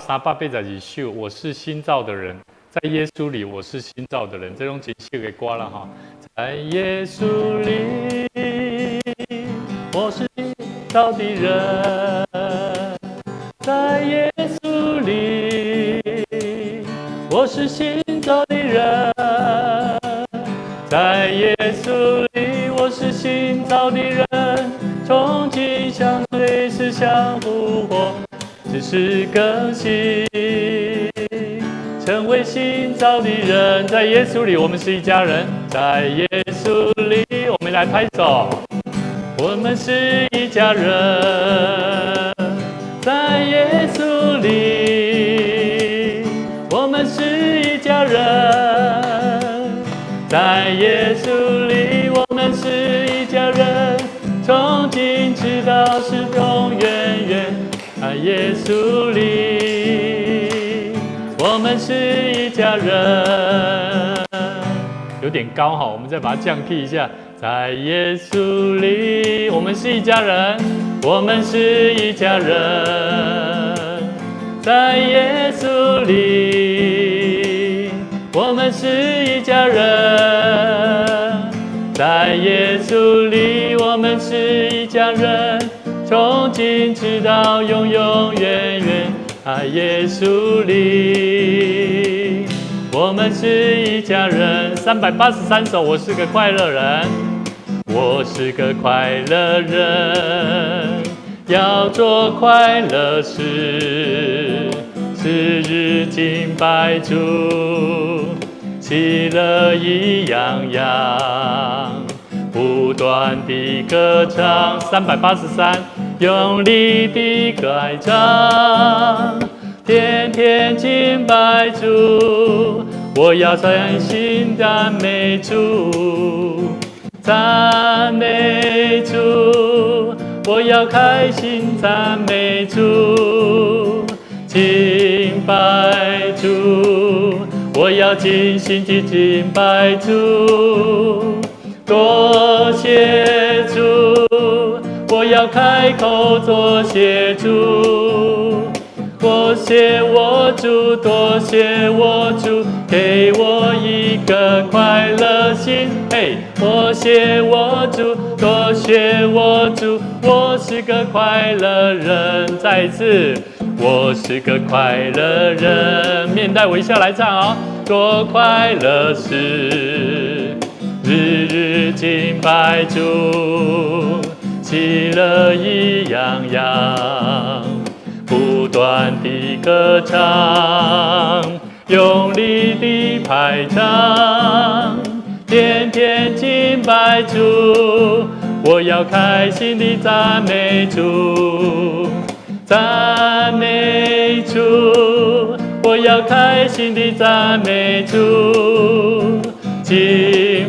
382首，我是新造的人，在耶稣里我是新造的人，这种真实的歌了哈。在耶稣里，我是新造的人，在耶稣里，我是新造的人，在耶稣里，我是新造的人，从今相随时相复活。只是更新，成为新造的人，在耶稣里，我们是一家人。在耶稣里，我们来拍手，我们是一家人。在耶稣里，我们是一家人。在耶稣里，我们是一家人，从今直到是永远远。在耶稣里，我们是一家人。有点高哈，我们再把它降 key 一下。在耶稣里，我们是一家人，我们是一家人。在耶稣里，我们是一家人。在耶稣里，我们是一家人。从今直到永永远远，在耶稣里，我们是一家人。383首，我是个快乐人，我是个快乐人，要做快乐事，是日敬拜主，喜乐意洋洋。不断地歌唱，383，用力地歌唱，天天敬拜主，我要专心赞美主，赞美主，我要开心赞美主，敬拜主，我要尽心地敬拜主。多谢主，我要开口多谢主，多谢我主，多谢我主，给我一个快乐心。嘿，多谢我主，多谢我主，我是个快乐人。再一次，我是个快乐人，面带微笑来唱哦，多快乐是。日日敬拜主，喜乐意洋洋，不断地歌唱，用力地拍掌，天天敬拜主，我要开心地赞美主，赞美主，我要开心地赞美主。敬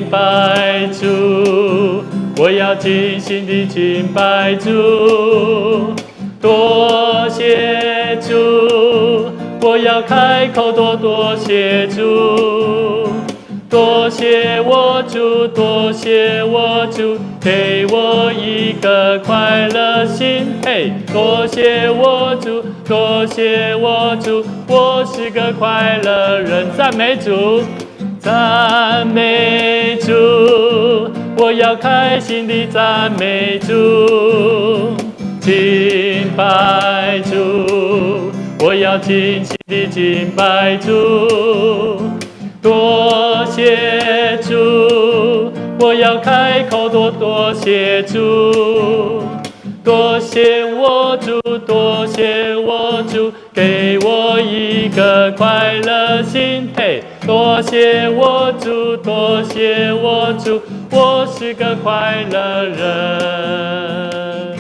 拜主，我要尽心地敬拜主，多谢主，我要开口多谢主，多谢我主，多谢我主，给我一个快乐心。嘿，多谢我主，多谢我主，我是个快乐人，赞美主。赞美主，我要开心地赞美主，敬拜主，我要尽心地敬拜主，多谢主，我要开口多谢主，多谢我主，多谢我主，给我一个快乐心。嘿，多谢我主，多谢我主，我是个快乐人。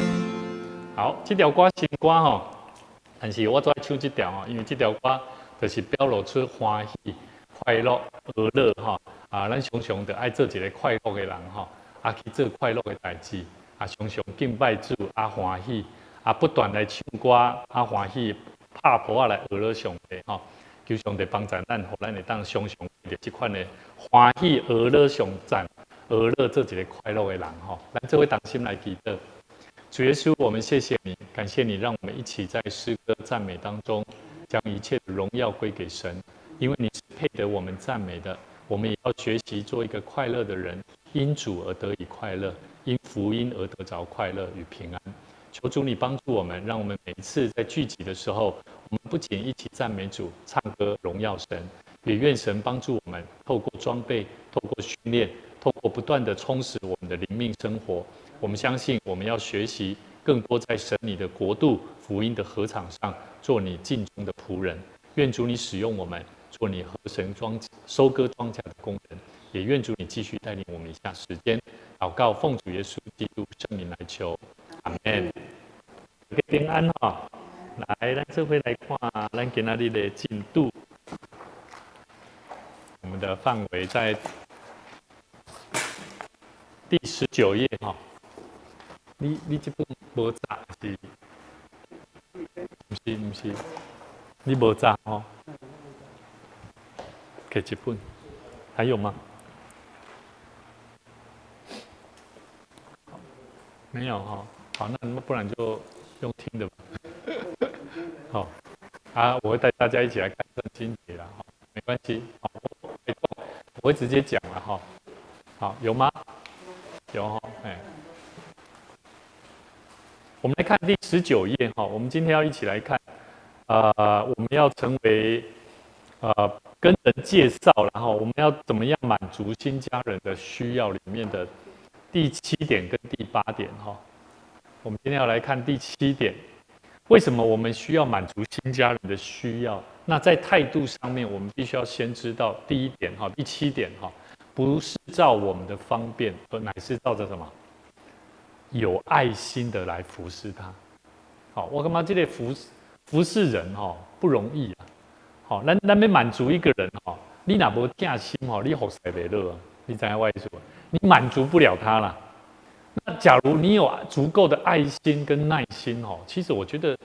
好，这条歌新歌吼，但是我最爱唱这条吼，因为这条歌就是表露出欢喜、快乐、和乐吼。咱常常就爱做一个快乐的人吼，去做快乐的代志。常常敬拜主，欢喜，不断来唱歌，欢喜，拍鼓来娱乐上帝吼，求上帝帮助咱，互咱会当常常有这款的欢喜、娱乐上赞，娱乐做一个快乐的人吼。咱这位同心来祈祷，主耶稣，我们谢谢你，感谢你，让我们一起在诗歌赞美当中将一切的荣耀归给神，因为你是配得我们赞美的。我们也要学习做一个快乐的人，因主而得以快乐，因福音而得着快乐与平安。求主你帮助我们，让我们每一次在聚集的时候，我们不仅一起赞美主、唱歌荣耀神，也愿神帮助我们，透过装备、透过训练、透过不断的充实我们的灵命生活。我们相信，我们要学习更多在神你的国度、福音的禾场上，做你尽忠的仆人。愿主你使用我们，做你合神收割庄稼的工人。也愿主你继续带领我们以下时间，祷告奉主耶稣基督圣名来求，阿们。平安哈，来，咱这回来看咱今仔日的进度。我们的范围在第19页哈。你这本无杂是？不是，你无杂哦。给这本，还有吗？没有哈。好，那不然就用听的吧。好，我会带大家一起来看圣经节啦，哈，没关系，好，我会直接讲了哈。好，有吗？有哈，我们来看第19页哈，我们今天要一起来看，我们要成为跟人介绍，然后我们要怎么样满足新家人的需要里面的第7点跟第8点哈。我们今天要来看第7点，为什么我们需要满足新家人的需要？那在态度上面，我们必须要先知道第1点哈，第7点哈，不是照我们的方便，乃是照着什么？有爱心的来服侍他。好，我干嘛这类服侍人哈不容易啊。好，咱要满足一个人哈，你哪无正心哈，你服侍不了啊。你知道我意思吗？你满足不了他啦。那假如你有足够的爱心跟耐心哦，其实我觉得，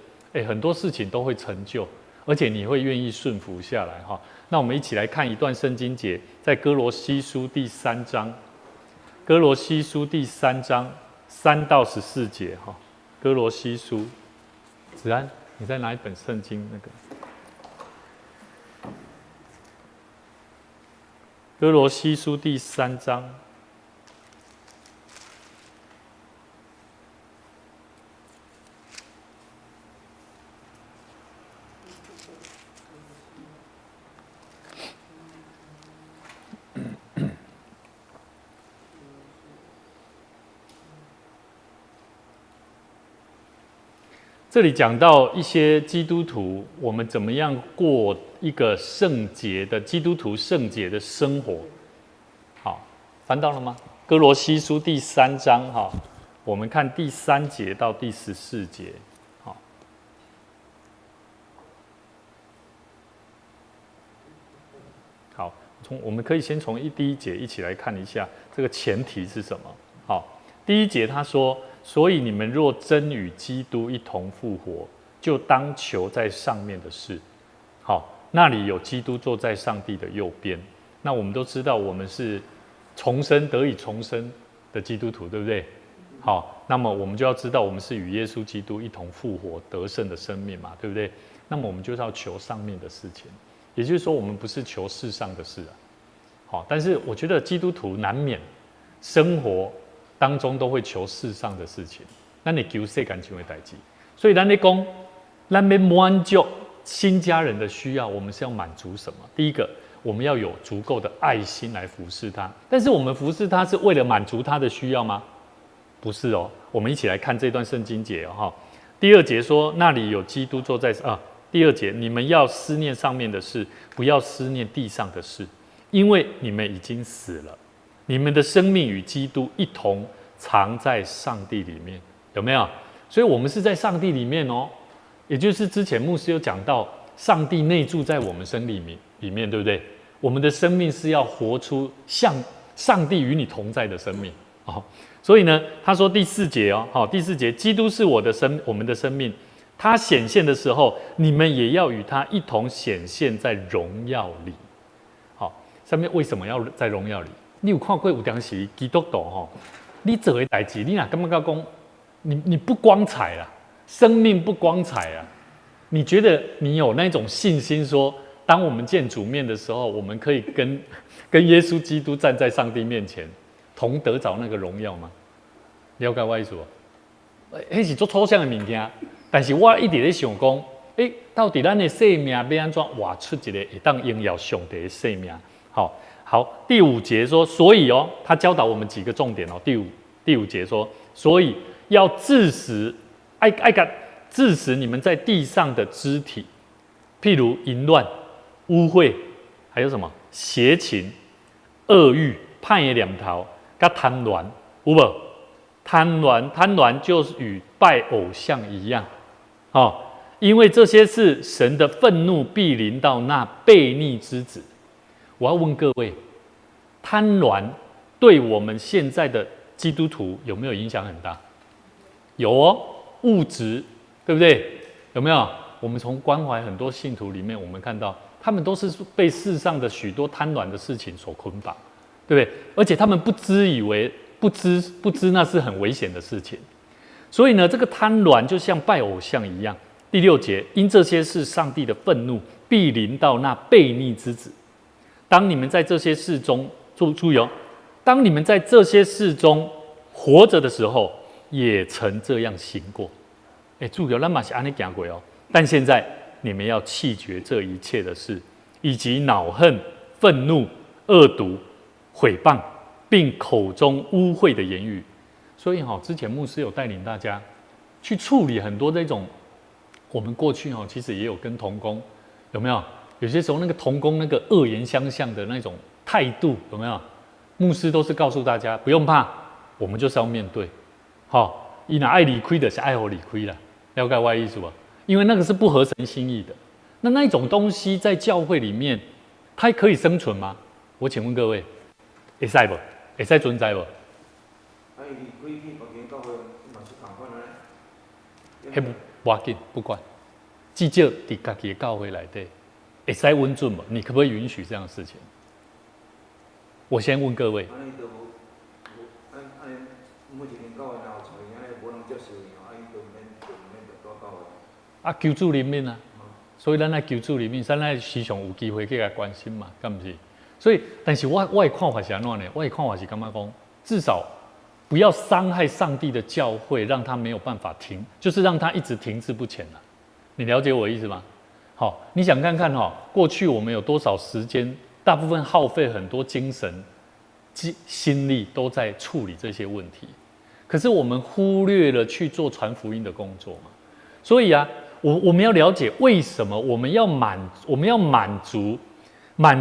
很多事情都会成就，而且你会愿意顺服下来哈。那我们一起来看一段圣经节，在哥罗西书第3章，哥罗西书第3章3到14节哈。哥罗西书，子安，你在哪一本圣经那个？哥罗西书第3章。这里讲到一些基督徒，我们怎么样过一个圣洁的基督徒圣洁的生活？好，翻到了吗？哥罗西书第3章哈，我们看第3节到第14节。好，我们可以先从第1节一起来看一下这个前提是什么。好，第1节他说。所以你们若真与基督一同复活，就当求在上面的事。好，那里有基督坐在上帝的右边。那我们都知道，我们是重生得以重生的基督徒，对不对？好，那么我们就要知道，我们是与耶稣基督一同复活得胜的生命嘛，对不对？那么我们就是要求上面的事情，也就是说，我们不是求世上的事啊。好，但是我觉得基督徒难免生活当中都会求世上的事情，咱会求世间上的代志，所以咱咧讲，咱要满足新家人的需要，我们是要满足什么？第一个，我们要有足够的爱心来服侍他，但是我们服侍他是为了满足他的需要吗？不是哦。我们一起来看这段圣经节哦。第2节说，那里有基督坐在第2节，你们要思念上面的事，不要思念地上的事，因为你们已经死了。你们的生命与基督一同藏在上帝里面，有没有？所以我们是在上帝里面哦，也就是之前牧师有讲到，上帝内住在我们身里面，对不对？我们的生命是要活出像上帝与你同在的生命哦。所以呢，他说第4节哦，第4节，基督是我们的生命，他显现的时候，你们也要与他一同显现在荣耀里。好，上面为什么要在荣耀里？你有看过有当时基督徒吼，你做的代志，你哪感觉讲你不光彩啦，生命不光彩啊，你觉得你有那种信心说，当我们见主面的时候，我们可以跟耶稣基督站在上帝面前，同得着那个荣耀吗？了解我意思无？迄是做抽象的物件，但是我一直在想讲，到底咱的生命要安怎活出一个会当荣耀上帝的生命？好，第5节说，所以他教导我们几个重点第五节说，所以要致死，致死你们在地上的肢体，譬如淫乱、污秽，还有什么邪情、恶欲、叛逆念头、跟贪婪，有无？贪婪就是与拜偶像一样，因为这些是神的愤怒必临到那悖逆之子。我要问各位，贪婪对我们现在的基督徒有没有影响很大？有物质，对不对？有没有？我们从关怀很多信徒里面，我们看到他们都是被世上的许多贪婪的事情所捆绑，对不对？而且他们不知那是很危险的事情。所以呢，这个贪婪就像拜偶像一样。第6节，因这些是上帝的愤怒必临到那悖逆之子。当你们在这些事中，注意当你们在这些事中活着的时候，也曾这样行过。注意咱嘛是安尼行过但现在你们要弃绝这一切的事，以及恼恨、愤怒、恶毒、毁谤，并口中污秽的言语。所以之前牧师有带领大家去处理很多这种，我们过去其实也有跟同工，有没有？有些时候那个同工那个恶言相向的那种态度，有没有？牧师都是告诉大家不用怕，我们就是要面对。他若爱理亏的是爱我理亏啦，了解我的意思吧？因为那个是不合神心意的。那一种东西在教会里面，它可以生存吗？我请问各位，会使不？会使存在不？迄不要紧，不管，至少伫家己的教会内底，会使稳准吗？你可不可以允许这样的事情？我先问各位。求助人民啊，所以咱来求助人民，咱来时常有机会去来关心嘛，敢不是？所以，但是我的看法是安怎呢？我的看法是感觉讲，至少不要伤害上帝的教会，让他没有办法停，就是让他一直停滞不前了。你了解我的意思吗？你想看看过去我们有多少时间，大部分耗费很多精神、心力都在处理这些问题，可是我们忽略了去做传福音的工作嘛。所以我们要了解为什么我们要满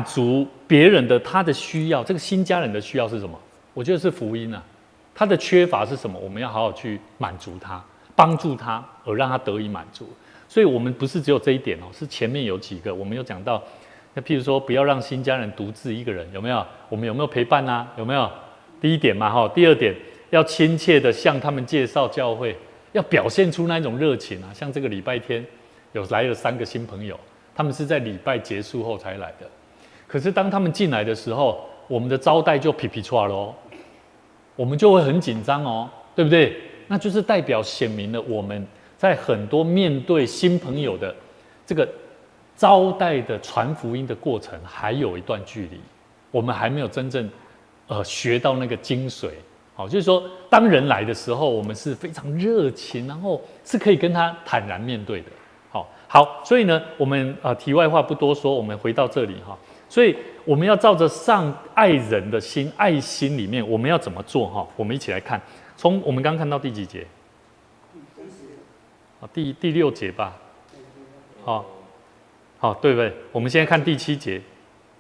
足别人的他的需要，这个新家人的需要是什么？我觉得是福音啊。他的缺乏是什么？我们要好好去满足他，帮助他，而让他得以满足。所以我们不是只有这一点是前面有几个我们有讲到，那譬如说不要让新家人独自一个人，有没有？我们有没有陪伴啊？有没有？第一点嘛第二点要亲切的向他们介绍教会。要表现出那一种热情像这个礼拜天有来了3个新朋友，他们是在礼拜结束后才来的。可是当他们进来的时候，我们的招待就皮皮唰咯，我们就会很紧张对不对？那就是代表显明了我们在很多面对新朋友的这个招待的传福音的过程，还有一段距离，我们还没有真正学到那个精髓。就是说，当人来的时候，我们是非常热情，然后是可以跟他坦然面对的。好，所以呢，我们题外话不多说，我们回到这里所以我们要照着上爱人的心、爱心里面，我们要怎么做我们一起来看，从我们刚看到第几节？第6节吧。好，对不对？我们现在看第7节，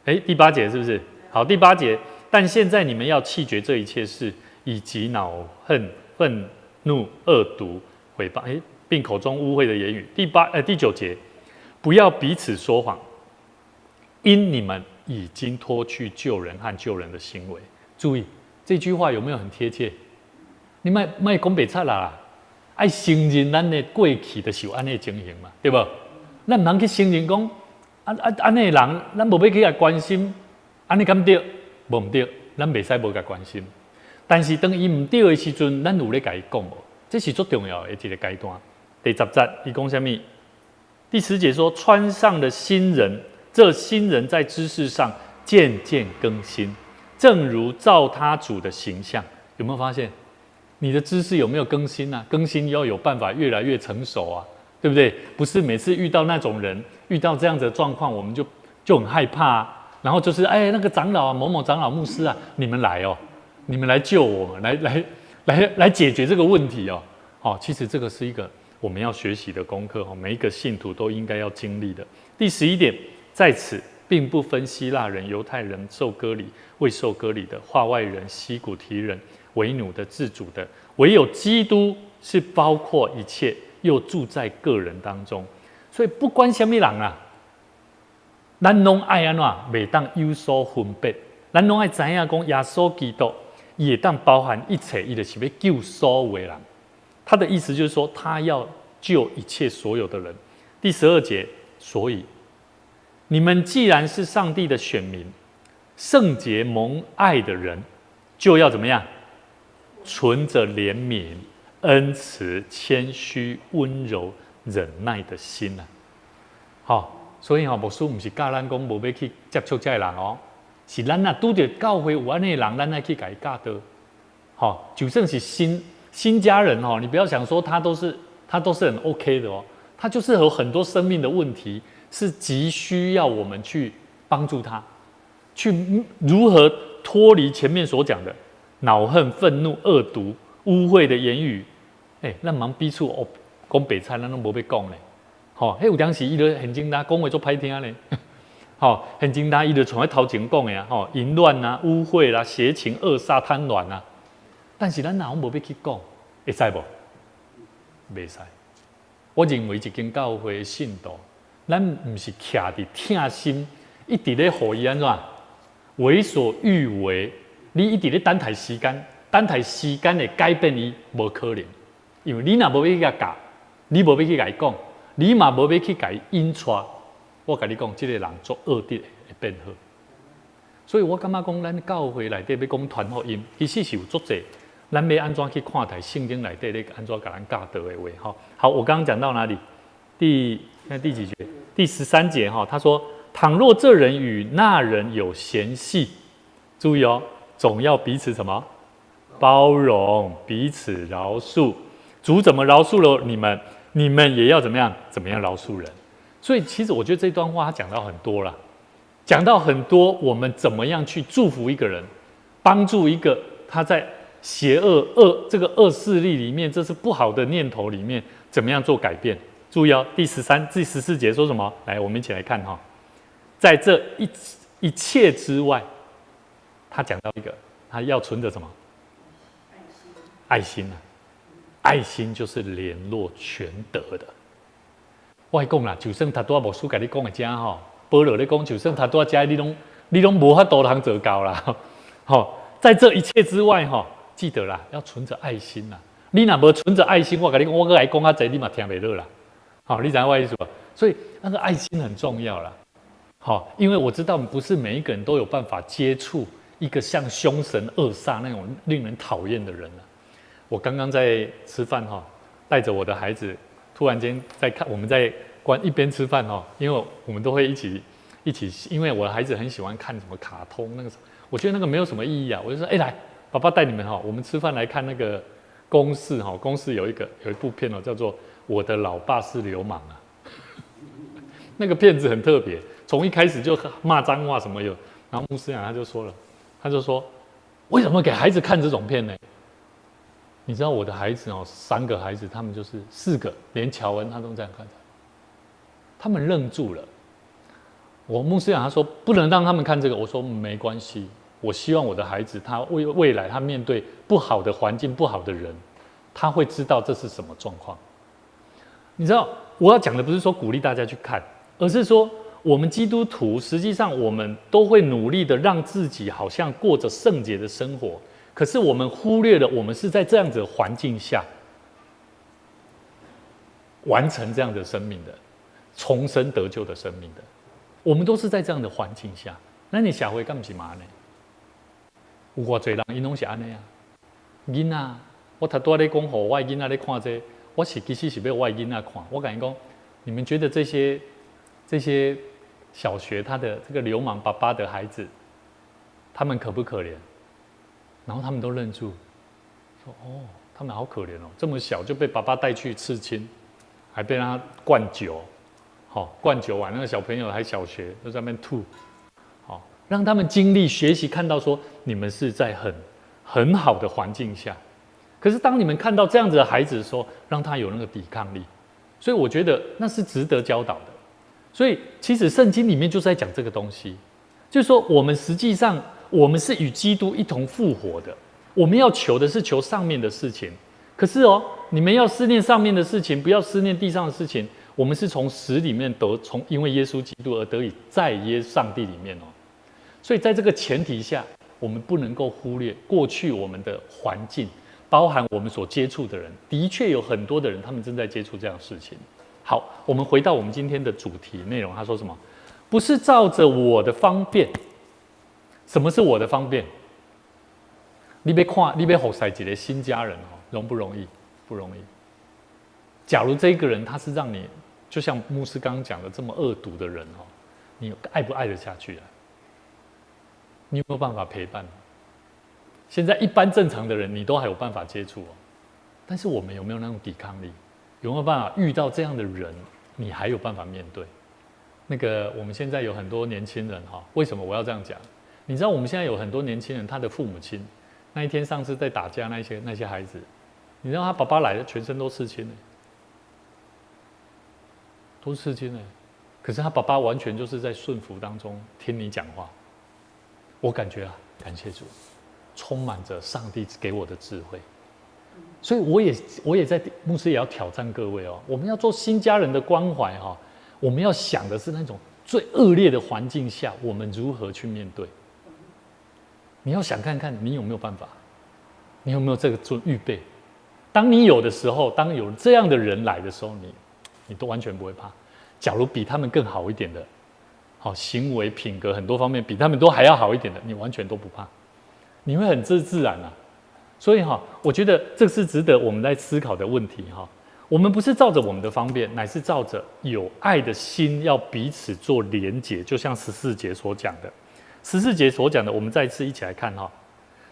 第8节是不是？好，第8节，但现在你们要弃绝这一切事。以及恼恨、愤怒、恶毒、毁谤，并口中污秽的言语。第9节，不要彼此说谎，因你们已经脱去救人和救人的行为。注意这句话有没有很贴切？你莫讲白贼啦，爱承认咱的过去就是有安尼情形嘛，对不？咱唔通去承认讲安尼的人，咱无要去来关心，安尼敢对？无唔对，咱袂使无甲关心。但是当伊唔对的时阵，咱有咧甲伊讲无？这是最重要的一个阶段。第10节，伊讲什么？第10节说，穿上了新人，这新人在知识上渐渐更新，正如照他主的形象。有没有发现，你的知识有没有更新啊？更新要有办法越来越成熟啊，对不对？不是每次遇到那种人，遇到这样子的状况，我们就很害怕啊。然后就是那个长老啊，某某长老牧师啊，你们来哦，你们来救我，来解决这个问题哦。其实这个是一个我们要学习的功课，每一个信徒都应该要经历的。第11点，在此并不分希腊人、犹太人、受割礼、未受割礼的、化外人、西古提人、为奴的、自主的，唯有基督是包括一切，又住在个人当中。所以不管什么人啊，咱拢爱安怎，袂当有所分别。咱拢爱知影讲，耶稣基督也当包含一切，伊就是要救所有的人。他的意思就是说，他要救一切所有的人。第12节，所以你们既然是上帝的选民，圣洁蒙爱的人，就要怎么样？存着怜悯、恩慈、谦虚、温柔、忍耐的心啊。所以牧师不是教咱讲无要去接触这些人哦，是咱啊拄着教会有安尼的人，咱来去给他教导。就算是新家人你不要想说他都是很 OK 的哦，他就是有很多生命的问题，是急需要我们去帮助他，去如何脱离前面所讲的恼恨、愤怒、恶毒、污秽的言语。咱忙逼出讲白菜，咱都无要讲咧。有当时伊就很简单，讲话足歹听咧。很简单，伊就从喺头前讲的啊，淫乱啊、污秽啦、邪情、恶煞、贪婪啊。但是咱哪无要去讲，会使无？袂使。我认为一间教会的信徒，咱唔是徛伫痛心，一直咧互伊安怎为所欲为。你一直咧等待时间会改变伊，无可能。因为你若无要去甲教，你无要去甲伊讲，你嘛无要去甲伊引带。我甲你讲，这个人做恶的会变好。所以我感觉讲，咱教会内底要讲传福音，其实是有足济。咱要安怎去看待圣经内底咧安怎甲咱教导的话，好，我刚刚讲到哪里？第几节？第13节他说：倘若这人与那人有嫌隙，注意总要彼此什么？包容，彼此饶恕。主怎么饶恕了你们，你们也要怎么样饶恕人。所以其实我觉得这段话他讲到很多了，讲到很多我们怎么样去祝福一个人，帮助一个他在邪恶这个恶势力里面，这是不好的念头里面，怎么样做改变？注意第14节说什么？来，我们一起来看在这一切之外，他讲到一个，他要存着什么？爱心啊！爱心就是联络全德的。我讲啦，就算他多牧师甲你讲的正保罗咧讲，就算他多加你拢无法度通做到啦。在这一切之外记得啦，要存着爱心啦。你若无存着爱心，我跟你讲，我来讲较济，你嘛听袂落啦。你知道我意思吧？所以那个爱心很重要啦。因为我知道不是每一个人都有办法接触一个像凶神恶煞那种令人讨厌的人啊。我刚刚在吃饭带着我的孩子，突然间在看，我们在一边吃饭因为我们都会一起，因为我的孩子很喜欢看什么卡通那个，我觉得那个没有什么意义啊，我就说来。爸爸带你们我们吃饭来看那个公视公视有一部片叫做《我的老爸是流氓》啊，那个片子很特别，从一开始就骂脏话什么有，然后牧师长他就说为什么给孩子看这种片呢？你知道我的孩子3个孩子，他们就是4个，连乔恩他都这样看，他们愣住了。我牧师长他说不能让他们看这个，我说没关系。我希望我的孩子，他未来他面对不好的环境、不好的人，他会知道这是什么状况。你知道，我要讲的不是说鼓励大家去看，而是说我们基督徒实际上我们都会努力的让自己好像过着圣洁的生活，可是我们忽略了我们是在这样子的环境下完成这样的生命的、重生得救的生命的。我们都是在这样的环境下，那你社会干不是嘛呢？有偌侪人，因拢是安尼啊。囡仔，我头拄仔咧讲，互我的囡仔咧看这，我其实是要我的囡仔看。我甲因讲，你们觉得这些小学他的这个流氓爸爸的孩子，他们可不可怜？然后他们都愣住，说：“哦，他们好可怜哦，这么小就被爸爸带去刺青，还被他灌酒，灌酒完，那个小朋友还小学，就在那边吐，让他们经历学习，看到说你们是在很好的环境下。可是当你们看到这样子的孩子的时候，让他有那个抵抗力，所以我觉得那是值得教导的。所以其实圣经里面就是在讲这个东西，就是说我们实际上我们是与基督一同复活的，我们要求的是求上面的事情。可是你们要思念上面的事情，不要思念地上的事情。我们是从死里面因为耶稣基督而得以在上帝里面所以在这个前提下，我们不能够忽略过去我们的环境，包含我们所接触的人，的确有很多的人他们正在接触这样的事情。好，我们回到我们今天的主题内容，他说什么？不是照着我的方便。什么是我的方便？你要服侍一个新家人容不容易？不容易。假如这个人他是让你，就像牧师刚刚讲的这么恶毒的人你爱不爱得下去啊？你有没有办法陪伴？现在一般正常的人，你都还有办法接触但是我们有没有那种抵抗力？有没有办法遇到这样的人，你还有办法面对？我们现在有很多年轻人为什么我要这样讲？你知道我们现在有很多年轻人，他的父母亲那一天上次在打架那些孩子，你知道他爸爸来的全身都刺青都是刺青可是他爸爸完全就是在顺服当中听你讲话。我感觉感谢主，充满着上帝给我的智慧。所以我也在牧师也要挑战各位我们要做新家人的关怀我们要想的是那种最恶劣的环境下，我们如何去面对。你要想看看你有没有办法，你有没有这个做预备。当你有的时候，当有这样的人来的时候，你都完全不会怕。假如比他们更好一点的行为品格很多方面比他们都还要好一点的，你完全都不怕，你会很自然所以我觉得这是值得我们来思考的问题我们不是照着我们的方便，乃是照着有爱的心，要彼此做连结。就像14节所讲的，14节所讲的，我们再次一起来看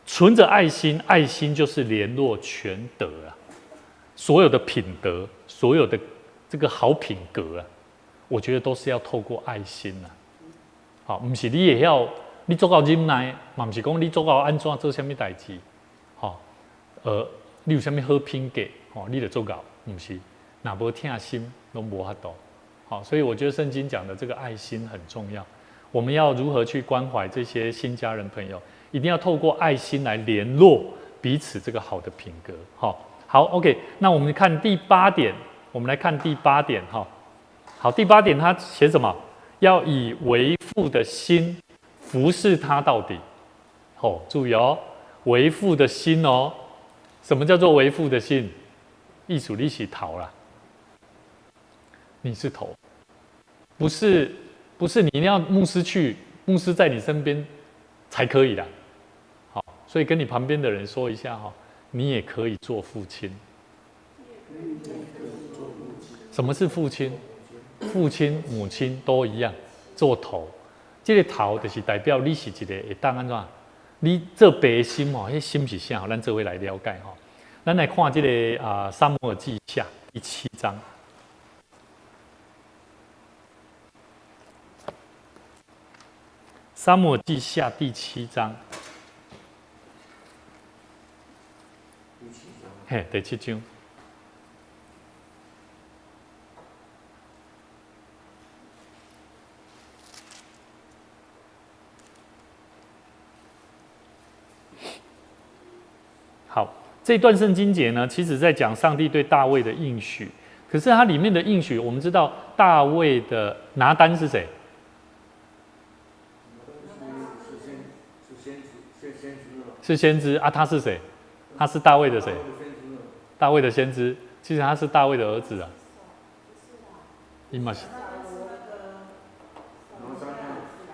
存着爱心，爱心就是联络全德所有的品德，所有的这个好品格我觉得都是要透过爱心不是你也要你做到忍耐，也不是说你做到安怎做什么代志，你有什么好品格，你就做到，不是，若无疼心都无法度。所以我觉得圣经讲的这个爱心很重要。我们要如何去关怀这些新家人朋友，一定要透过爱心来联络彼此这个好的品格。好 ，OK， 那我们看第8点，我们来看第8点好，第8点他写什么？要以为父的心服侍他到底。注意为父的心什么叫做为父的心？意思你是头啦，你是头，不是你一定要牧师去，牧师在你身边才可以啦。所以跟你旁边的人说一下你也可以做父亲。什么是父亲？父亲、母亲都一样，做头。这个头就是代表你是一个会当安怎？你做爸的心迄心是啥？咱做伙来了解咱来看这个撒母耳记下第7章。撒母耳记下第7章。第7章。好，这段圣经节呢，其实在讲上帝对大卫的应许。可是它里面的应许，我们知道大卫的拿单是谁？是先知啊，他是谁？他是大卫的谁？大卫的先知。其实他是大卫的儿子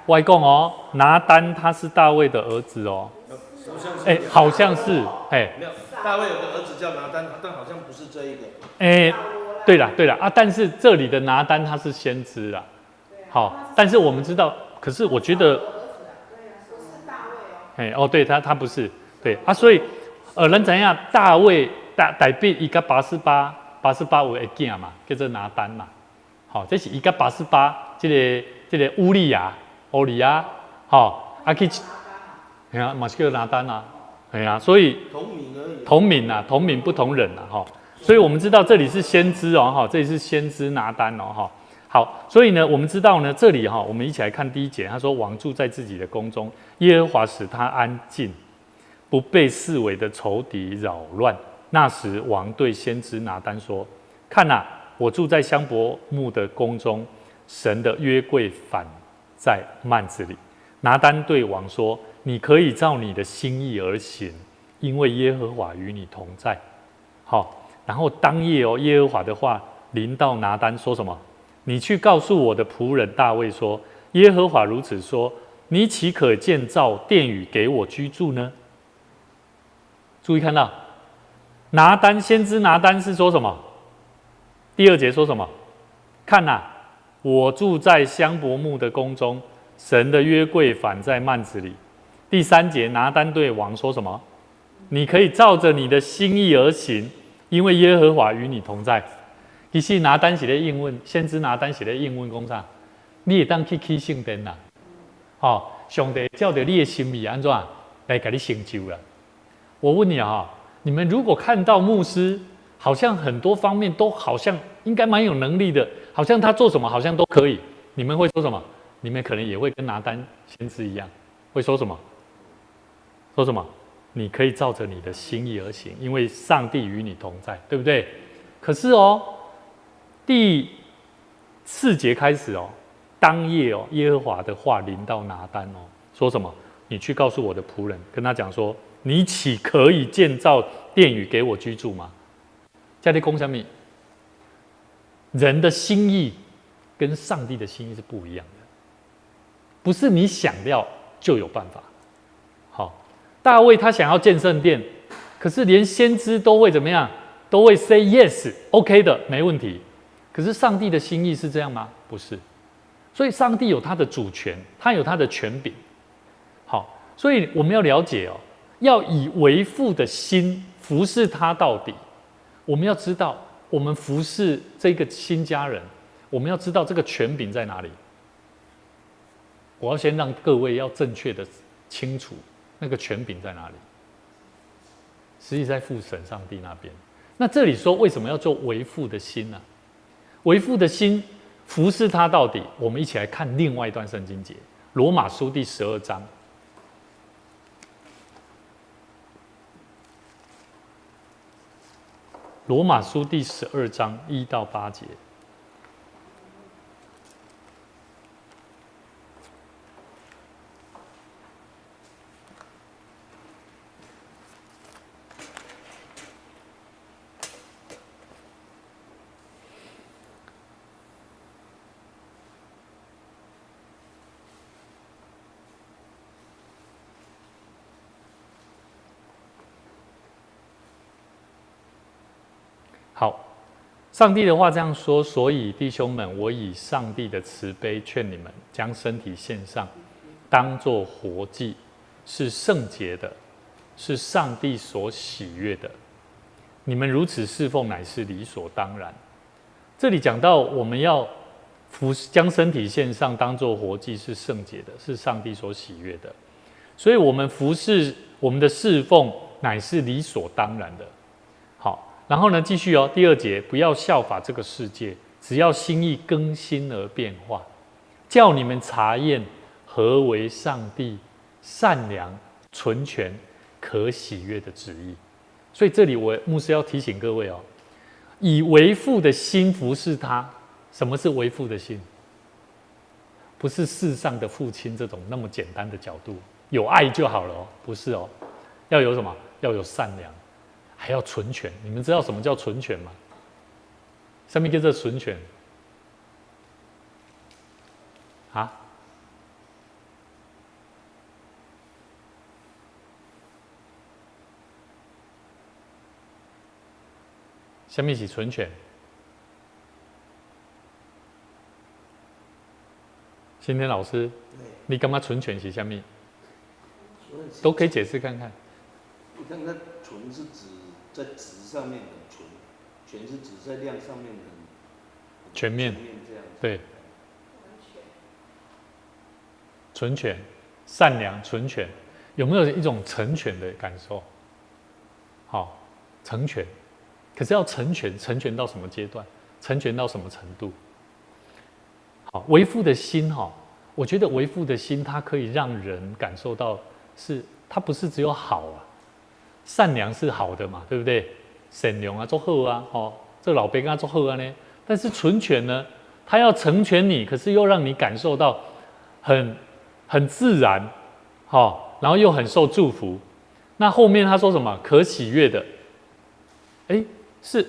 我讲拿单他是大卫的儿子好像是，没有，大卫有个儿子叫拿单，但好像不是这一个。对啦啊，但是这里的拿单他是先知啦，好，但是我们知道，可是我觉得，对他不是，对啊，所以人怎样？大卫代表一个88有个囝嘛，叫做拿单嘛，好，这是一个88，这个乌利亚，好，去，哎呀，嘛是叫拿单啊，哎呀，所以同名而已，同名不同人啊，哈。所以我们知道这里是先知哦，哈，这里是先知拿单哦，哈。好，所以呢，我们知道呢，这里哈，我们一起来看第一节，他说王住在自己的宫中，耶和华使他安静，不被四围的仇敌扰乱。那时王对先知拿单说：“看哪，我住在香柏木的宫中，神的约柜反在幔子里。”拿单对王说：“你可以照你的心意而行，因为耶和华与你同在。”好。然后当夜哦，耶和华的话临到拿单，说什么？你去告诉我的仆人大卫说：耶和华如此说，你岂可建造殿宇给我居住呢？注意看到，先知拿单是说什么？第二节说什么？看哪，我住在香柏木的宫中，神的约柜反在幔子里。第三节拿单对王说什么？你可以照着你的心意而行。因为耶和华与你同在，其实拿单是咧应允，先知拿单是咧应允讲啥？你会当去起圣殿啦，上帝照着你的心意安怎来给你成就啦？我问你啊，你们如果看到牧师好像很多方面都好像应该蛮有能力的，好像他做什么好像都可以，你们会说什么？你们可能也会跟拿单先知一样，会说什么？说什么？你可以照着你的心意而行，因为上帝与你同在，对不对？可是第4节开始当夜耶和华的话临到拿单说什么？你去告诉我的仆人，跟他讲说，你岂可以建造殿宇给我居住吗？在你讲什么？人的心意跟上帝的心意是不一样的，不是你想要就有办法。大卫他想要建圣殿，可是连先知都会怎么样？都会 say yes，OK 的，没问题。可是上帝的心意是这样吗？不是。所以上帝有他的主权，他有他的权柄。好，所以我们要了解要以为父的心服侍他到底。我们要知道，我们服侍这个新家人，我们要知道这个权柄在哪里。我要先让各位要正确的清楚。那个权柄在哪里？实际在父神上帝那边。那这里说为什么要做为父的心呢？为父的心服侍他到底。我们一起来看另外一段圣经节，罗马书第12章。罗马书第12章1到8节。好，上帝的话这样说，所以弟兄们，我以上帝的慈悲劝你们，将身体献上，当作活祭，是圣洁的，是上帝所喜悦的。你们如此侍奉，乃是理所当然。这里讲到我们要将身体献上，当作活祭，是圣洁的，是上帝所喜悦的。所以，我们服侍我们的侍奉，乃是理所当然的。好。然后呢，继续第2节，不要效法这个世界，只要心意更新而变化，叫你们查验何为上帝善良、纯全、可喜悦的旨意。所以这里我牧师要提醒各位以为父的心服侍他。什么是为父的心？不是世上的父亲这种那么简单的角度，有爱就好了不是要有什么？要有善良。还要纯全，你们知道什么叫纯全吗？什么叫做纯全？什么是纯全？今天老师，你干嘛纯权是什么？都可以解释看看。你看，那纯是指在值上面很纯，权是指在量上面很全面这样。对。纯全、善良、纯全，有没有一种成全的感受？好，成全。可是要成全，成全到什么阶段？成全到什么程度？好，为父的心哈，我觉得为父的心，它可以让人感受到它不是只有好啊，善良是好的嘛，对不对？善良啊，做好啊，这老辈跟他做好啊呢。但是纯全呢，他要成全你，可是又让你感受到很自然，然后又很受祝福。那后面他说什么？可喜悦的，是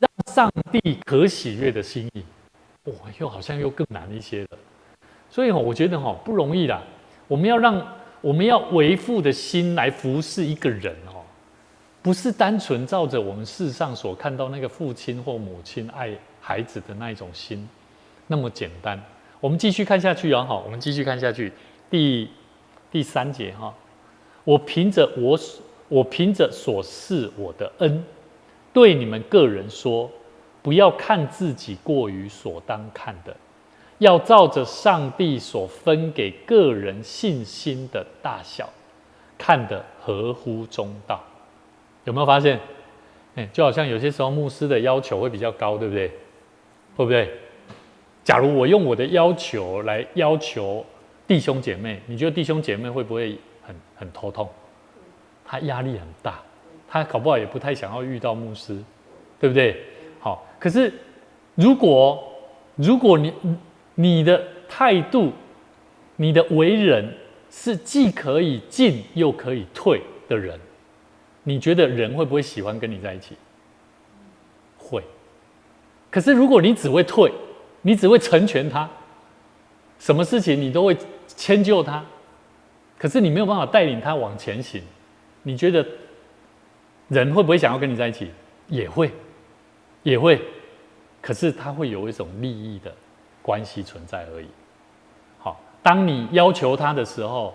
让上帝可喜悦的心意。哇，又好像又更难一些了。所以我觉得不容易啦。我们要为父的心来服侍一个人不是单纯照着我们世上所看到那个父亲或母亲爱孩子的那一种心那么简单。我们继续看下去我们继续看下去，第3节我凭着所赐我的恩，对你们个人说，不要看自己过于所当看的，要照着上帝所分给个人信心的大小，看得合乎中道。有没有发现？就好像有些时候牧师的要求会比较高，对不对？会不对？假如我用我的要求来要求弟兄姐妹，你觉得弟兄姐妹会不会很头痛？他压力很大，他搞不好也不太想要遇到牧师，对不对？好，可是如果你的态度、你的为人是既可以进又可以退的人，你觉得人会不会喜欢跟你在一起？会。可是如果你只会退，你只会成全他，什么事情你都会迁就他，可是你没有办法带领他往前行，你觉得人会不会想要跟你在一起？也会。可是他会有一种利益的关系存在而已。好，当你要求他的时候，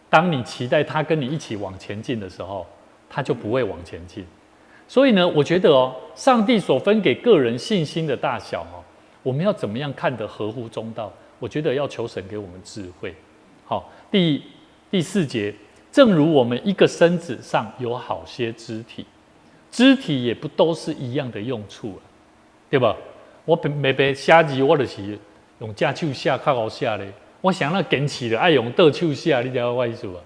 当你期待他跟你一起往前进的时候，他就不会往前进。所以呢，我觉得上帝所分给个人信心的大小我们要怎么样看得合乎中道？我觉得要求神给我们智慧。好，第4节，正如我们一个身子上有好些肢体，肢体也不都是一样的用处对吧？我每写字，我就是用正手写，较好写咧。我想要坚持的爱用倒手写，你知道我意思吧？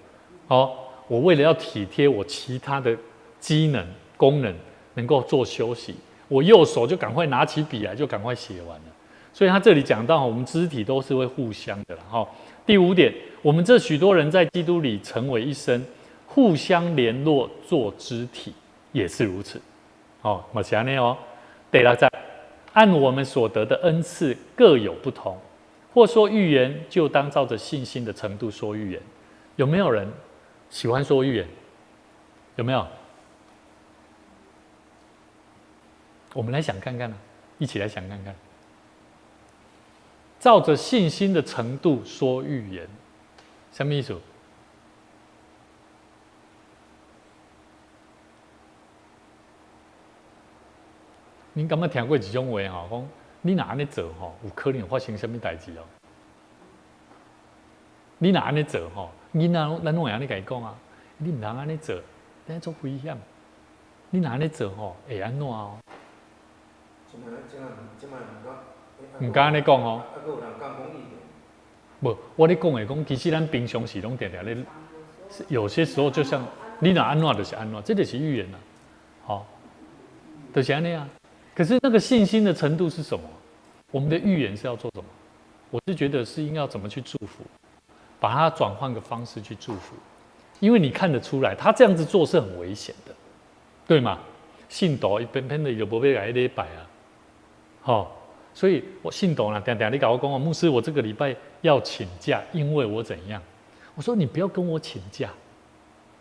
我为了要体贴我其他的机能功能，能够做休息，我右手就赶快拿起笔来，就赶快写完了。所以他这里讲到，我们肢体都是会互相的啦。第5点，我们这许多人在基督里成为一身，互相联络做肢体，也是如此。嘛是这样第6节，按我们所得的恩赐各有不同，或说预言，就当照着信心的程度说预言。有没有人喜欢说预言？有没有？我们来想看看一起来想看看。照着信心的程度说预言，什么意思？您敢有听过一种话讲你若安尼做有可能发生什么代志你若安尼做囡仔咱拢会安尼甲伊讲你唔通安尼做，等下做危险。你若安尼做会安怎唔敢安尼讲不，我咧讲的讲，其实咱平常时拢常常咧，有些时候就像你若安怎就是安怎，这就是预言就是安尼可是那个信心的程度是什么？我们的预言是要做什么？我是觉得是应该要怎么去祝福，把它转换个方式去祝福，因为你看得出来，他这样子做是很危险的，对吗？信徒一偏偏的就不要来礼拜所以我信徒常常你跟我讲牧师，我这个礼拜要请假，因为我怎样？我说你不要跟我请假，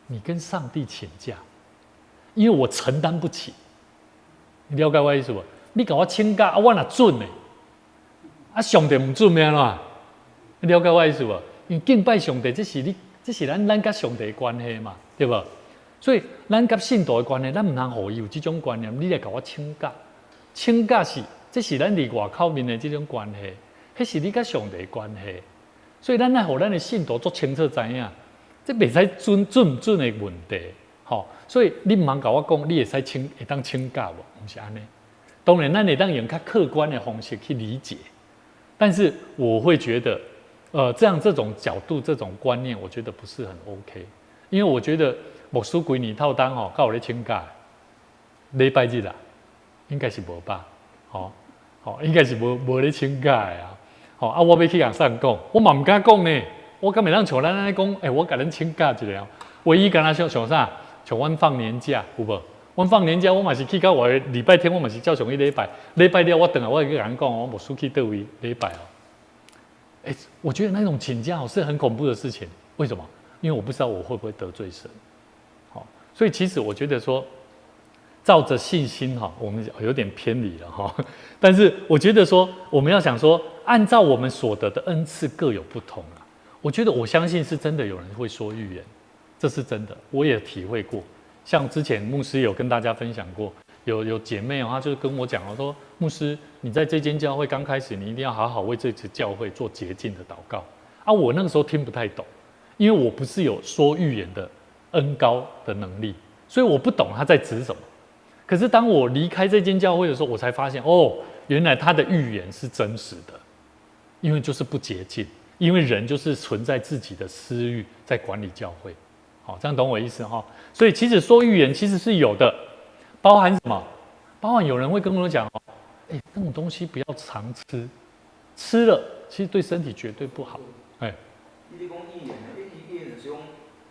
你跟上帝请假，因为我承担不起。你了解我意思不？你给我请假我哪准呢？上帝不准咩啦？了解我意思无？因为敬拜上帝，这是咱甲上帝的关系嘛，对不？所以咱甲信徒的关系，咱唔通互伊有这种观念，你来甲我请教，请教这是咱伫外口面的这种关系，迄是你甲上帝的关系。所以咱爱互咱的信徒足清楚知影，这袂使准唔准的问题，吼。所以你唔通甲我讲，你会当请教无？唔是安尼。当然，咱会当用较客观的方式去理解，但是我会觉得，这种角度、这种观念，我觉得不是很 OK。因为我觉得牧师规年套单吼，甲有咧请教，礼拜日啊，应该是无吧？应该是无咧请教的啊。我要去人上讲，我嘛唔敢讲呢。我敢袂当像咱安尼讲，我甲恁请教一下。唯一敢若像啥？像阮放年假有无？阮放年假，我嘛是去到我礼拜天，我嘛是照常去礼拜。礼拜了，我等下我会去人讲，我牧师去倒位礼拜哦。我觉得那种请假是很恐怖的事情。为什么？因为我不知道我会不会得罪神。所以其实我觉得说，照着信心我们有点偏离了但是我觉得说，我们要想说，按照我们所得的恩赐各有不同啊。我觉得我相信是真的有人会说预言，这是真的，我也体会过。像之前牧师有跟大家分享过，有姐妹她就跟我讲说，牧师，你在这间教会刚开始，你一定要好好为这支教会做洁净的祷告啊。我那个时候听不太懂，因为我不是有说预言的恩膏的能力，所以我不懂他在指什么。可是当我离开这间教会的时候，我才发现原来他的预言是真实的，因为就是不洁净，因为人就是存在自己的私欲在管理教会。这样懂我意思所以其实说预言其实是有的，包含什么？包含有人会跟我讲那种东西不要常吃，吃了其实对身体绝对不好。你咧讲预言预言就是讲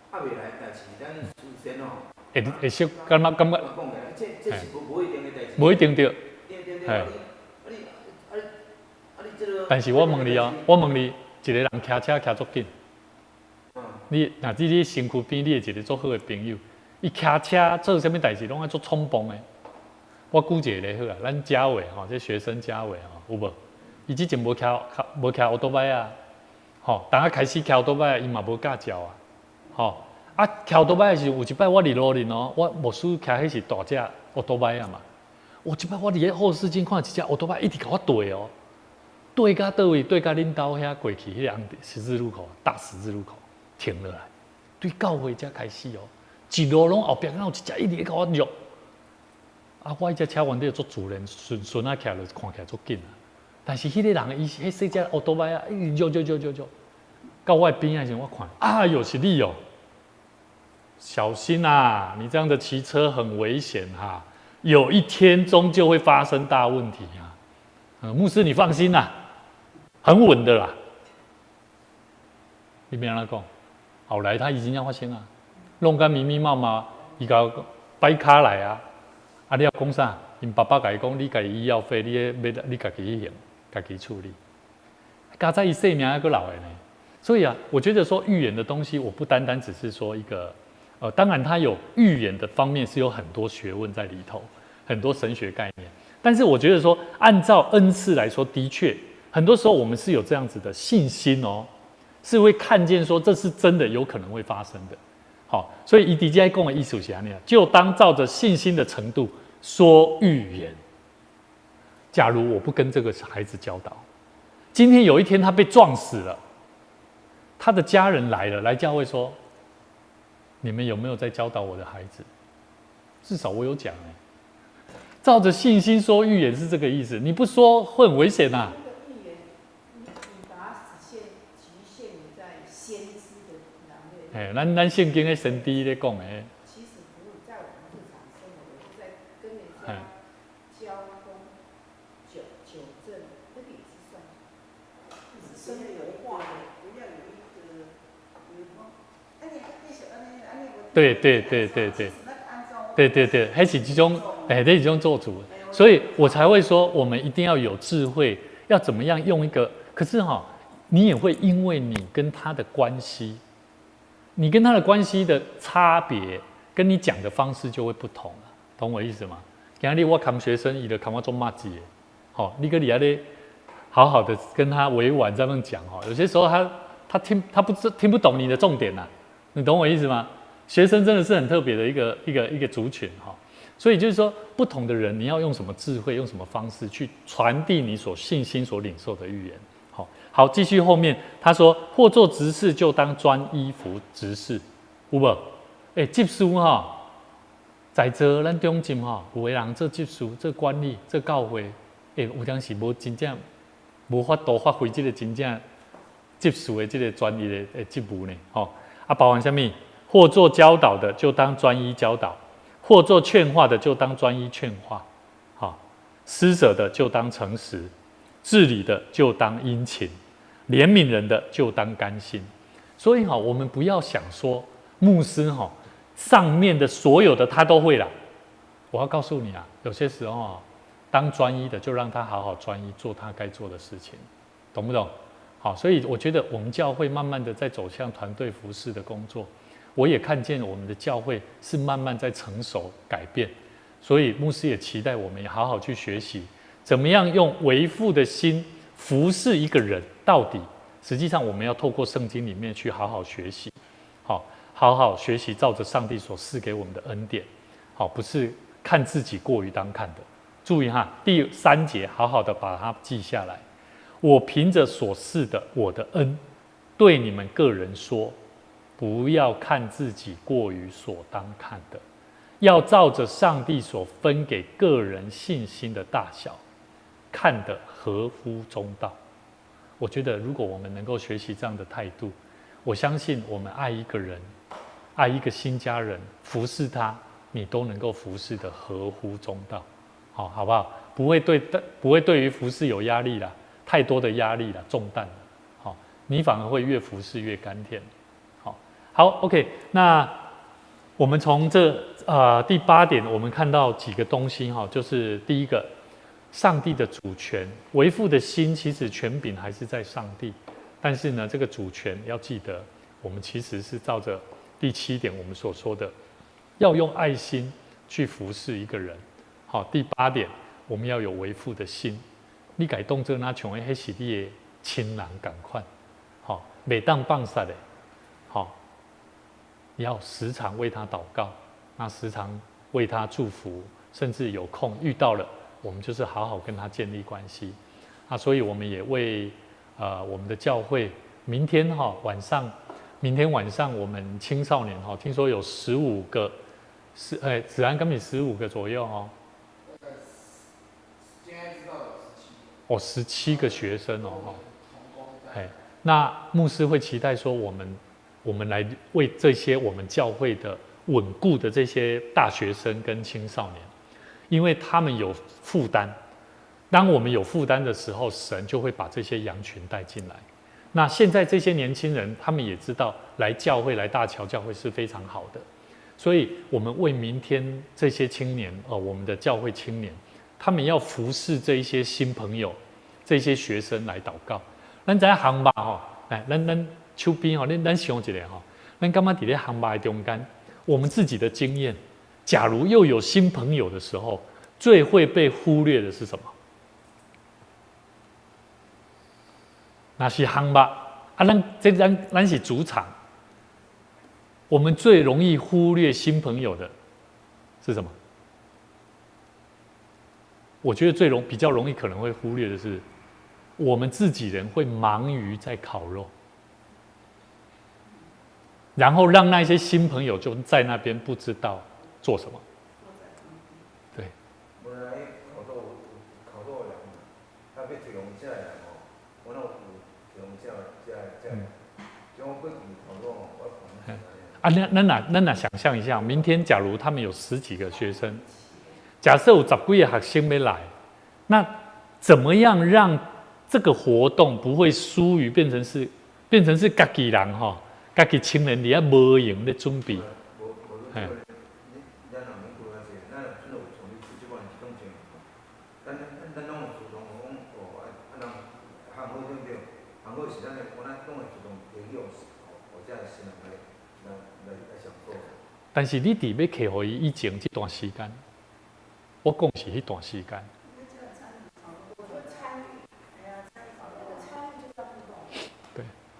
还未来代志，咱事先会识感觉？这是无一定的代志。无一定对。但是我问你一个人骑车骑足紧。你身躯边，你有一个足好的朋友，伊骑车做啥物代志，拢爱足冲动的。我举一个例好啊，咱嘉伟这学生嘉伟有无？伊之前无骑奥多麦啊，当开始骑奥多麦，伊嘛无驾照啊，骑奥多麦的时候，有一摆我伫路林我牧师骑迄是大只奥多麦啊嘛，有一摆我伫咧后视镜看一只奥多麦一直甲我对对到倒位，对到恁兜遐过去迄个十字路口，大十字路口。停落来，对教会才开始一路拢后壁有一只一直甲我虐，我迄只车原底做主人，顺骑落看起来足紧但是迄个人伊迄细只奥多麦一直虐，到我边仔时我看，是你小心啊！你这样的骑车很危险有一天终究会发生大问题牧师你放心很稳的啦。你别让他讲。后来他已经要发生弄甲密密麻麻，伊甲摆卡来你要讲啥？因爸爸甲伊讲，你家己医药费，你家己去用，家己处理。加在伊生命还阁老的呢。所以我觉得说预言的东西，我不单单只是说一个当然它有预言的方面是有很多学问在里头，很多神学概念。但是我觉得说，按照恩赐来说，的确很多时候我们是有这样子的信心是会看见说这是真的有可能会发生的。所以以底下讲的意思是这样，就当照着信心的程度说预言。假如我不跟这个孩子教导，今天有一天他被撞死了，他的家人来教会说，你们有没有在教导我的孩子？至少我有讲照着信心说预言是这个意思，你不说会很危险咱圣经的先知咧讲的。其实不是在我们日常生活，是在跟人家交通、纠正，那个也是算生活化的，不要有一个对，还是这种这是这种做主，所以我才会说，我们一定要有智慧，要怎么样用一个。可是你也会因为你跟他的关系。你跟他的关系的差别，跟你讲的方式就会不同了，懂我意思吗？今日我看学生，伊就看我做骂子的，你个里咧好好的跟他委婉这样讲有些时候他听不懂你的重点你懂我意思吗？学生真的是很特别的一个族群所以就是说，不同的人，你要用什么智慧，用什么方式去传递你所信心所领受的预言。好，继续后面他说，或做执事，就当专依服执事，有无？执事在座咱中间有的人做执事、做管理、做教会，有当时无真正无法度发挥这个真正执事的这个专业的职务呢。包含什么？或做教导的，就当专一教导。或做劝化的，就当专一劝化；施舍的就当诚实，治理的就当殷勤，怜悯人的就当甘心。所以我们不要想说牧师上面的所有的他都会啦。我要告诉你有些时候当专一的就让他好好专一做他该做的事情，懂不懂？所以我觉得我们教会慢慢的在走向团队服事的工作。我也看见我们的教会是慢慢在成熟改变，所以牧师也期待我们也好好去学习，怎么样用为父的心服侍一个人到底。实际上我们要透过圣经里面去好好学习，好好学习照着上帝所赐给我们的恩典，不是看自己过于当看的。注意第3节，好好的把它记下来。我凭着所赐的我的恩，对你们个人说，不要看自己过于所当看的，要照着上帝所分给个人信心的大小，看得合乎中道。我觉得如果我们能够学习这样的态度，我相信我们爱一个人，爱一个新家人，服侍他，你都能够服侍得合乎中道，好不好？不会对于服侍有压力啦，太多的压力啦，重担啦，你反而会越服侍越甘甜。好 ，OK， 那我们从这第8点，我们看到几个东西就是第一个，上帝的主权，为父的心，其实权柄还是在上帝，但是呢，这个主权要记得，我们其实是照着第7点我们所说的，要用爱心去服侍一个人。第8点，我们要有为父的心，你改动作那像那是你的亲人同款，袂当放煞的，要时常为他祷告，那时常为他祝福，甚至有空遇到了，我们就是好好跟他建立关系。所以我们也为我们的教会，明天晚上我们青少年听说有15个，子安跟你15个左右现在知道有17。17个学生那牧师会期待说我们来为这些我们教会的稳固的这些大学生跟青少年，因为他们有负担。当我们有负担的时候，神就会把这些羊群带进来。那现在这些年轻人，他们也知道来教会、来大桥教会是非常好的，所以我们为明天这些青年我们的教会青年，他们要服侍这一些新朋友、这些学生来祷告。咱在行吧来，咱手边咱想一下咱感觉在行吧的中间，我们自己的经验，假如又有新朋友的时候，最会被忽略的是什么？那是行吧咱是主场，我们最容易忽略新朋友的是什么？我觉得比较容易可能会忽略的是，我们自己人会忙于在烤肉，然后让那些新朋友就在那边不知道做什么。对。本来烤肉人，他要提供这来我那有提供这来，像我过去烤肉，咱哪想象一下，明天假如他们有10几个学生，假设有10几个学生没来，那怎么样让这个活动不会疏于变成是自己人自己青年伫遐无闲咧准备？但是你伫要客户以前这段时间，我讲是迄段时间。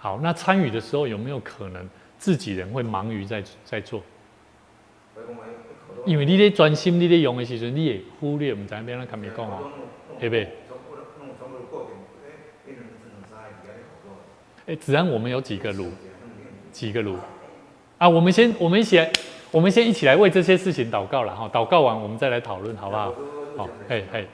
好，那参与的时候有没有可能自己人会忙于在做？因为你咧专心，你咧用的时阵，你会忽略，唔知要怎跟你讲哦，会不会？子安，我们有几个炉？啊，我们先一起来为这些事情祷告了哈，祷告完我们再来讨论，好不好？好，嘿。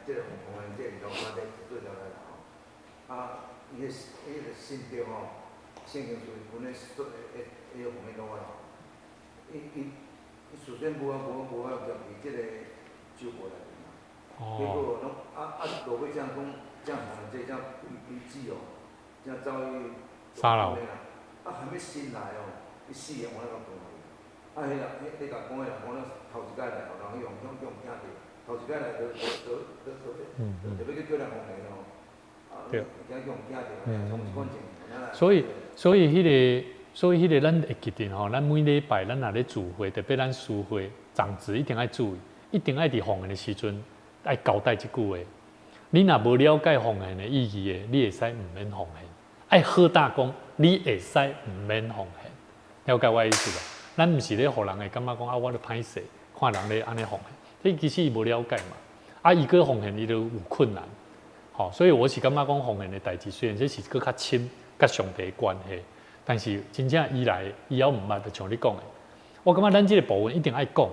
这个红红这里头，我在做条来啦吼。伊个心中吼，圣经属于本来说个红的讲话吼，伊首先无法入去这个酒锅内面嘛。结果拢落尾这样红这规矩哦，这样走去沙楼。还没醒来哦，伊死个我那个讲迄个，你甲讲个人讲了头一届来，后人用惊着。头一届来就要去叫人红的咯，对，惊用惊着，从关键。所以迄个咱会记得吼，咱每礼拜咱若咧聚会，特别咱私会，长子一定爱注意，一定爱伫奉献的时阵爱交代一句话：你若无了解奉献的意义的，你会使唔免奉献。爱好大功，你会使唔免奉献。了解我的意思吧？咱唔是咧，互人会感觉讲我咧歹势，看人咧安尼奉献。这其实伊无了解嘛，伊个奉献伊就有困难，所以我是感觉讲奉献的代志，虽然这是搁较亲，甲上帝关系，但是真正以来以后毋捌，就像你讲的，我感觉咱这个部分一定爱讲，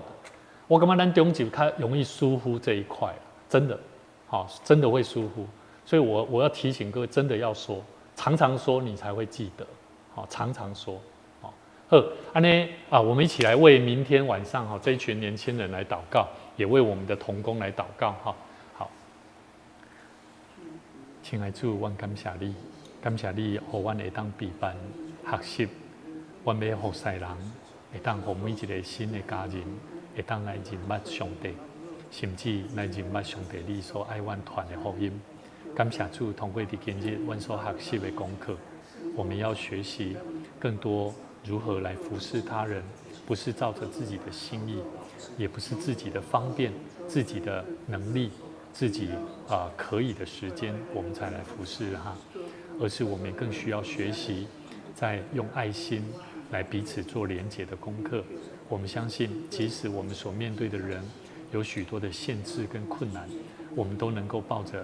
我感觉咱中级较容易疏忽这一块，真的，真的会疏忽，所以我要提醒各位，真的要说，常常说你才会记得，常常说。安尼我们一起来为明天晚上这一群年轻人来祷告，也为我们的同工来祷告好，亲爱的主，我感谢你，互阮会当陪伴学习，阮要服侍人，会当互每一个新的家人，会当来认捌上帝，甚至来认捌上帝你所爱阮传的福音。感谢主，通过今日阮所学习的功课，我们要学习更多。如何来服侍他人，不是照着自己的心意，也不是自己的方便、自己的能力、自己可以的时间，我们才来服侍他，而是我们更需要学习，在用爱心来彼此做连结的功课。我们相信，即使我们所面对的人有许多的限制跟困难，我们都能够抱着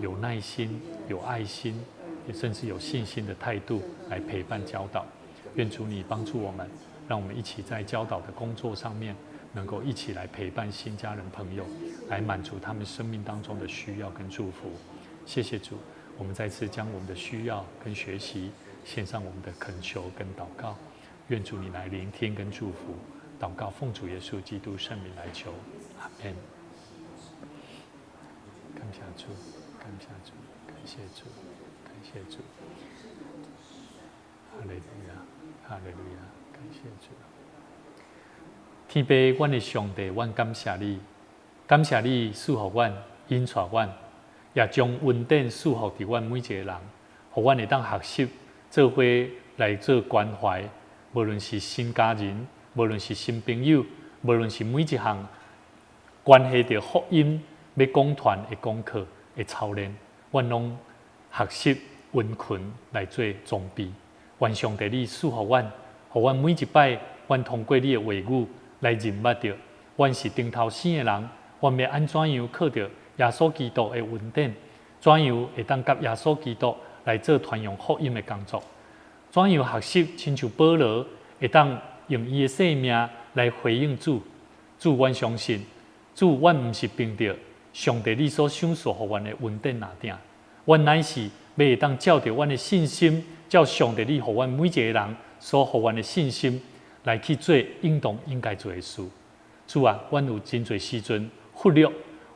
有耐心、有爱心，甚至有信心的态度来陪伴教导。愿主你帮助我们，让我们一起在教导的工作上面，能够一起来陪伴新家人朋友，来满足他们生命当中的需要跟祝福。谢谢主，我们再次将我们的需要跟学习献上我们的恳求跟祷告。愿主你来聆听跟祝福，祷告奉主耶稣基督圣名来求，阿门。感谢主，感谢主，感谢主，感谢主，哈利路亚。哈利路亚，感谢主。天父，阮的上帝，阮感谢你，感谢你赐予阮、引带阮，也将恩典赐予伫阮每一个人，互阮会当学习，做伙来做关怀，无论是新家人，无论是新朋友，无论是每一项关系着福音要讲传的功课的操练，阮拢学习温群来做装备。愿上帝你赐予阮，互阮每一摆，阮通过你的话语来认捌着，阮是顶头生的人，阮要安怎样靠着耶稣基督的恩典，怎样会当甲耶稣基督来做传扬福音的工作，怎样学习亲像保罗会当用伊的性命来回应主。主，阮相信，主，阮毋是凭着上帝你所赏赐互阮的恩典拿定，阮乃是要会当照着阮的信心。照上帝你互阮每一个人所互阮的信心来去做应当应该做的事。主啊，阮有真侪时阵忽略，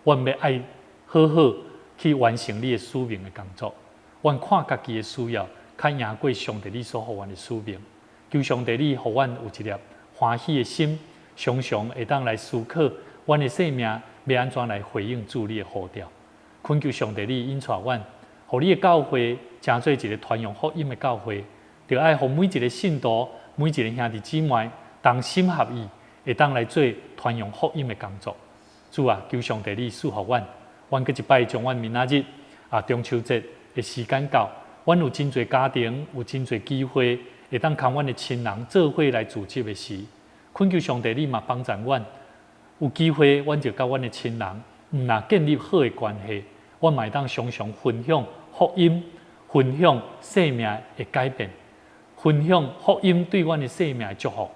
阮要爱好好去完成你的使命的工作。阮看家己的需要，较赢过上帝你所互阮的使命。求上帝你互阮有一粒欢喜的心，常常会当来思考阮的生命要安怎来回应主你的呼召。恳求上帝你引带阮，互你的教会。成做一个传扬福音的教会，就爱互每一个信徒、每一个兄弟姊妹，同心合意，会当来做传扬福音的工作。主啊，求上帝你赐福阮，阮搁一摆将阮明仔日中秋节的时间到，阮有真侪家庭，有真侪机会，会当跟阮的亲人做伙来组织的时，恳求上帝你嘛帮助阮，有机会阮就甲阮的亲人，若建立好的关系，阮嘛会当常常分享福音，分享生命的改变，分享福音对阮的生命的祝福。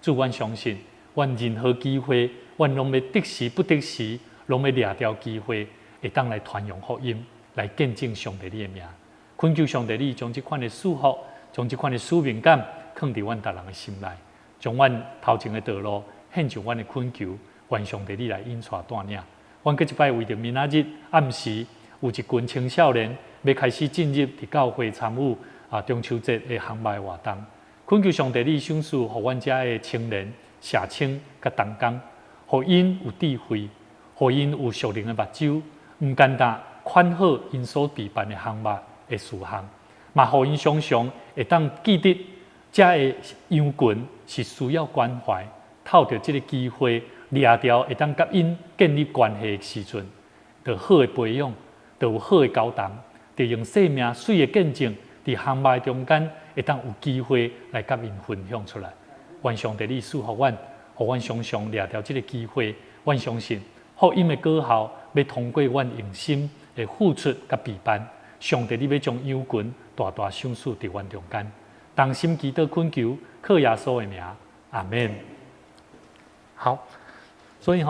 主，阮相信，阮任何机会，阮拢要得时不得时，拢要抓住机会，会当来传扬福音，来见证上帝你的名。恳求上帝你将这款的祝福，将这款的使命感放伫阮逐人的心内，将阮头前的道路献上阮的恳求，愿上帝你来引带带领。阮搁一摆为着明仔日暗时有一群青少年要开始进入伫教会参与中秋节的航麦活动，恳求上帝你赏赐，互阮遮的青年、社青甲同工，互因有智慧，互因有属灵的目睭，毋简单看好因所备办的项目的事项，嘛互因常常会当记得遮的羊群是需要关怀，透着这个机会，掠着会当甲因建立关系的时阵，就好的培养，就有好的交谈，就用生命水的见证，伫项目中间会当有机会来甲因分享出来。愿上帝你赐福阮，互阮常常掠着这个机会，阮相信福音的果效要通过阮用心的付出甲备办。上帝，你要将羊群大大赏赐伫阮中间，同心祈祷恳求，靠耶稣的名，阿门。好，所以